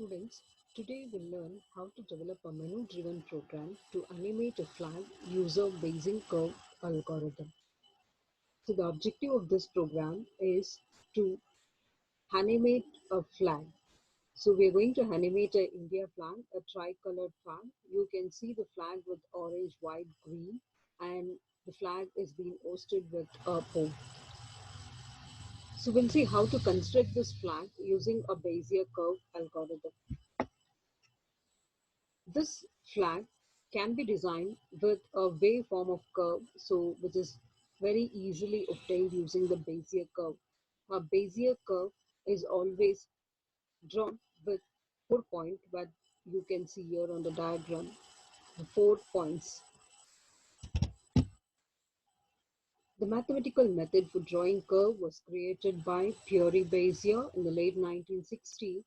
Students, today we'll learn how to develop a menu-driven program to animate a flag user Bayesian curve algorithm. So the objective of this program is to animate a flag. So we're going to animate a India flag, a tricolored flag. You can see the flag with orange, white, green, and the flag is being hosted with a pole. So we'll see how to construct this flag using a Bayesian curve algorithm. This flag can be designed with a waveform of curve, so which is very easily obtained using the Bezier curve. A Bezier curve is always drawn with 4 points, but you can see here on the diagram the 4 points. The mathematical method for drawing curve was created by Pierre Bezier in the late 1960s,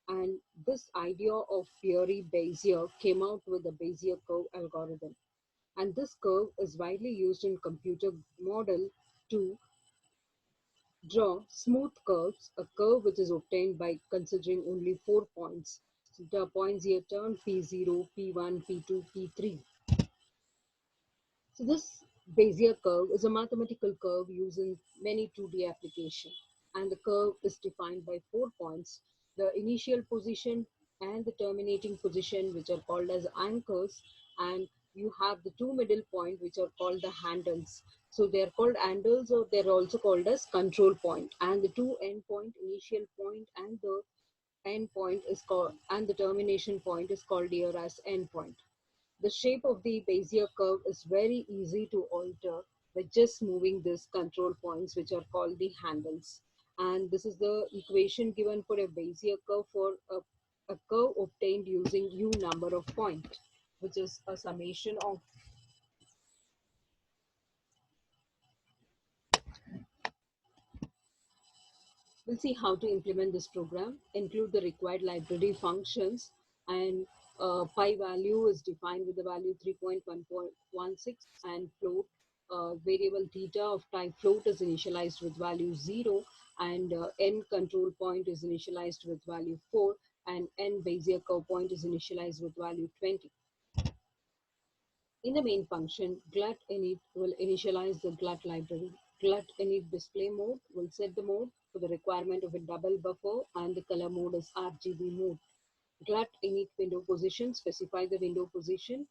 and this idea of Pierre Bezier came out with the Bezier curve algorithm. And this curve is widely used in computer model to draw smooth curves, a curve which is obtained by considering only 4 points. So the points here turn P0, P1, P2, P3. So this Bezier curve is a mathematical curve used in many 2D applications, and the curve is defined by 4 points: the initial position and the terminating position, which are called as anchors, and you have the two middle points, which are called the handles. So they're called handles, or they're also called as control point, and the two end point, initial point and the end point is called, and the termination point is called here as end point. The shape of the Bezier curve is very easy to alter by just moving these control points, which are called the handles. And this is the equation given for a Bezier curve for a curve obtained using u number of points, which is a summation of. We'll see how to implement this program, include the required library functions, and pi value is defined with the value 3.1.16, and float variable theta of type float is initialized with value 0, and n control point is initialized with value 4, and n Bezier curve point is initialized with value 20. In the main function, glut init will initialize the glut library. Glut init display mode will set the mode for the requirement of a double buffer, and the color mode is RGB mode. Glut init window position specify the window position,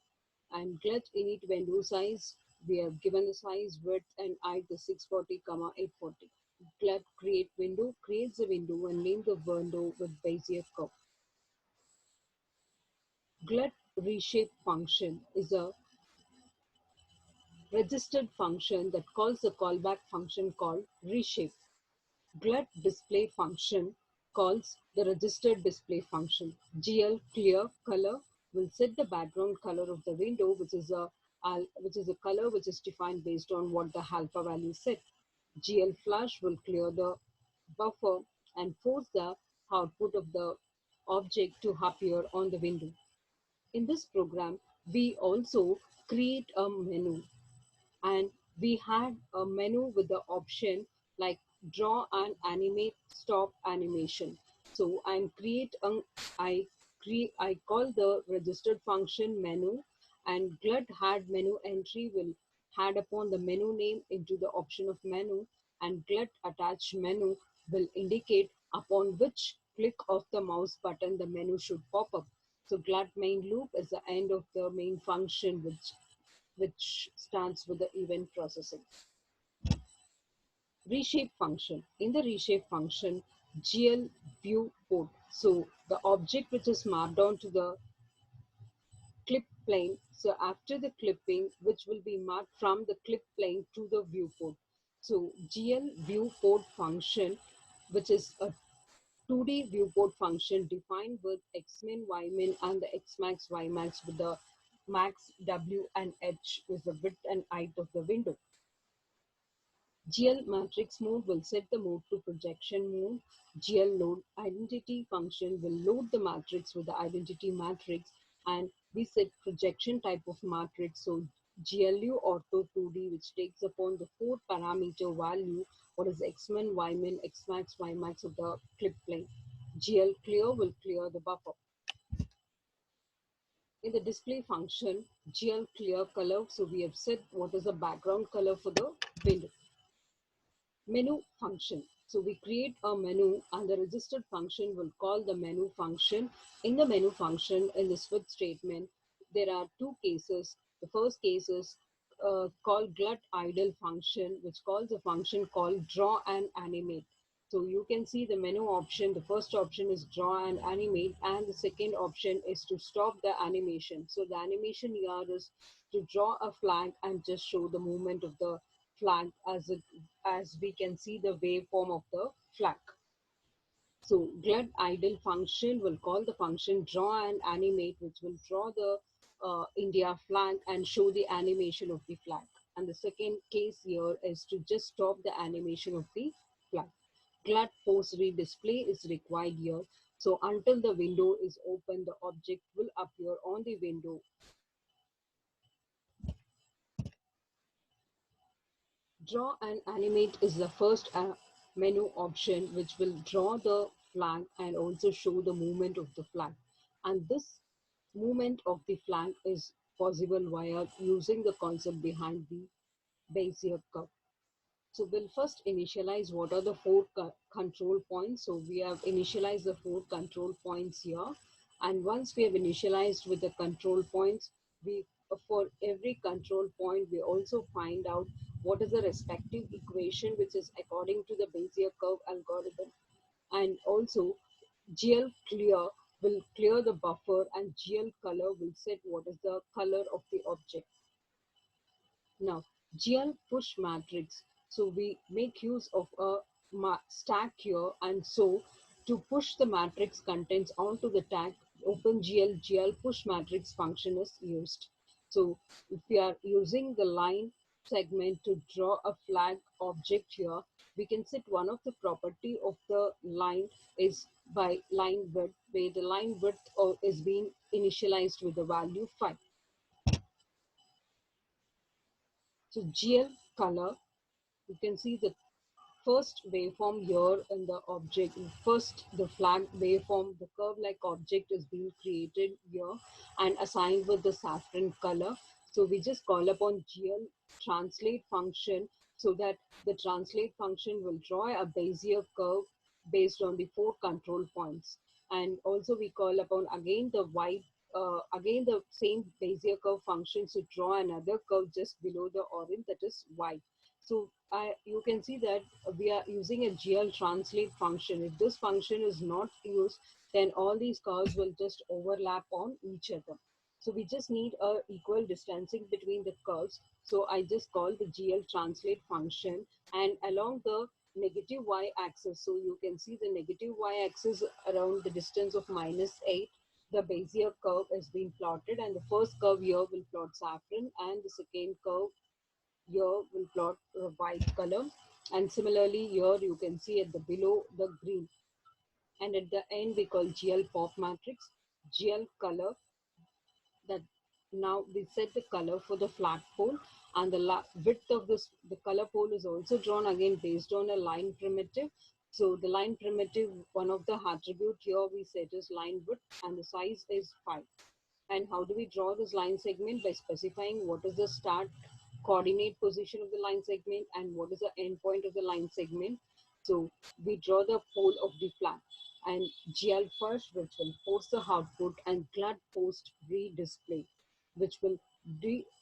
and glut init window size, we have given the size, width and height is 640, 840. Glut create window creates a window and name the window with Bezier curve. Glut reshape function is a registered function that calls a callback function called reshape. Glut display function calls the registered display function. GL clear color will set the background color of the window, which is a color which is defined based on what the alpha value set. GL flush will clear the buffer and force the output of the object to appear on the window. In this program, we also create a menu, and we had a menu with the option like draw and animate, stop animation. So I call the registered function menu, and glut had menu entry will add upon the menu name into the option of menu, and glut attached menu will indicate upon which click of the mouse button the menu should pop up. So glut main loop is the end of the main function, which starts with the event processing. Reshape function. In the reshape function, GL view port. So the object which is mapped onto the clip plane. So after the clipping, which will be mapped from the clip plane to the viewport. So GL viewport function, which is a 2D viewport function defined with xmin, ymin, and the xmax, ymax with the max, w, and h is the width and height of the window. GL matrix mode will set the mode to projection mode. GL load identity function will load the matrix with the identity matrix, and we set projection type of matrix. So GLU ortho 2D, which takes upon the 4 parameter value, what is xmin, ymin, xmax, ymax of the clip plane. GL clear will clear the buffer. In the display function, GL clear color, so we have set what is the background color for the window. Menu function. So we create a menu and the registered function will call the menu function. In the menu function, in the switch statement, there are two cases. The first case is called glut idle function, which calls a function called draw and animate. So you can see the menu option. The first option is draw and animate, and the second option is to stop the animation. So the animation here is to draw a flag and just show the movement of the flag as we can see the waveform of the flag. So glut idle function will call the function draw and animate, which will draw the India flag and show the animation of the flag. And the second case here is to just stop the animation of the flag. Glut post redisplay is required here. So until the window is open, the object will appear on the window. Draw and animate is the first menu option which will draw the flag and also show the movement of the flag. And this movement of the flag is possible via using the concept behind the Bezier curve. So we'll first initialize what are the four control points. So we have initialized the four control points here. And once we have initialized with the control points, we for every control point, we also find out what is the respective equation, which is according to the Bezier curve algorithm. And also GL clear will clear the buffer and GL color will set what is the color of the object. Now, GL push matrix. So we make use of a stack here, and so to push the matrix contents onto the tag, OpenGL push matrix function is used. So if we are using the line segment to draw a flag object here, we can set one of the property of the line is by line width, where the line width is being initialized with the value 5. So GL color, you can see the first waveform here in the object. First, the flag waveform, the curve-like object is being created here and assigned with the saffron color. So we just call upon GL translate function so that the translate function will draw a Bezier curve based on the four control points. And also we call upon again the white again the same Bezier curve function to draw another curve just below the orange, that is white. So you can see that we are using a GL translate function. If this function is not used, then all these curves will just overlap on each other. So we just need a equal distancing between the curves. So I just call the GL translate function, and along the negative y-axis, so you can see the negative y-axis around the distance of -8, the Bezier curve is being plotted, and the first curve here will plot saffron and the second curve here will plot white color, and similarly here you can see at the below the green, and at the end we call GL pop matrix, GL color, that now we set the color for the flagpole, and the width of this the color pole is also drawn again based on a line primitive. So the line primitive, one of the attribute here we set is line width, and the size is 5. And how do we draw this line segment? By specifying what is the start coordinate position of the line segment and what is the end point of the line segment. So we draw the pole of the flag, and GL first, which will post the output, and glut post redisplay, which will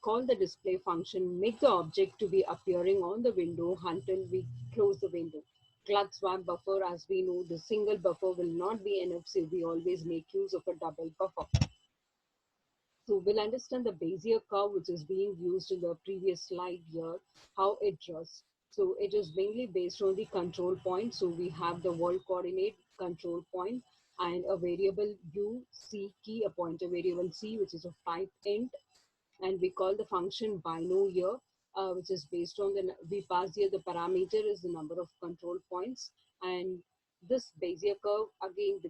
call the display function, make the object to be appearing on the window until we close the window. Glut swap buffer, as we know, the single buffer will not be enough, so we always make use of a double buffer. So we'll understand the Bezier curve, which is being used in the previous slide here, how it draws. So it is mainly based on the control point. So we have the world coordinate control point and a variable u, c key, a pointer variable c, which is of type int, and we call the function bino here, which is based on we pass here the parameter is the number of control points, and this Bezier curve, again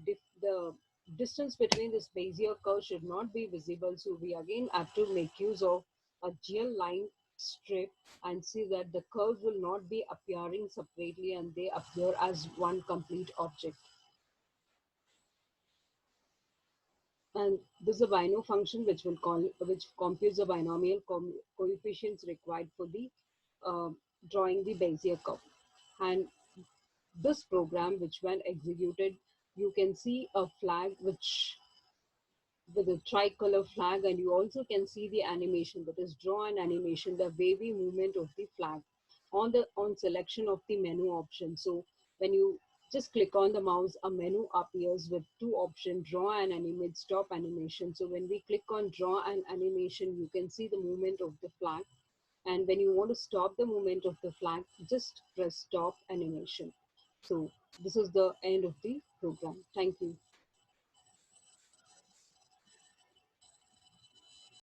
the distance between this Bezier curve should not be visible, so we again have to make use of a GL line strip and see that the curves will not be appearing separately and they appear as one complete object. And this is a bino function which computes the binomial coefficients required for the uh, drawing the Bezier curve. And this program, which when executed, you can see a flag which with a tricolor flag, and you also can see the animation, that is draw an animation, the wavy movement of the flag on selection of the menu option. So when you just click on the mouse, a menu appears with two options: draw and animate, stop animation. So when we click on draw and animation, you can see the movement of the flag, and when you want to stop the movement of the flag, just press stop animation. So this is the end of the program. Thank you.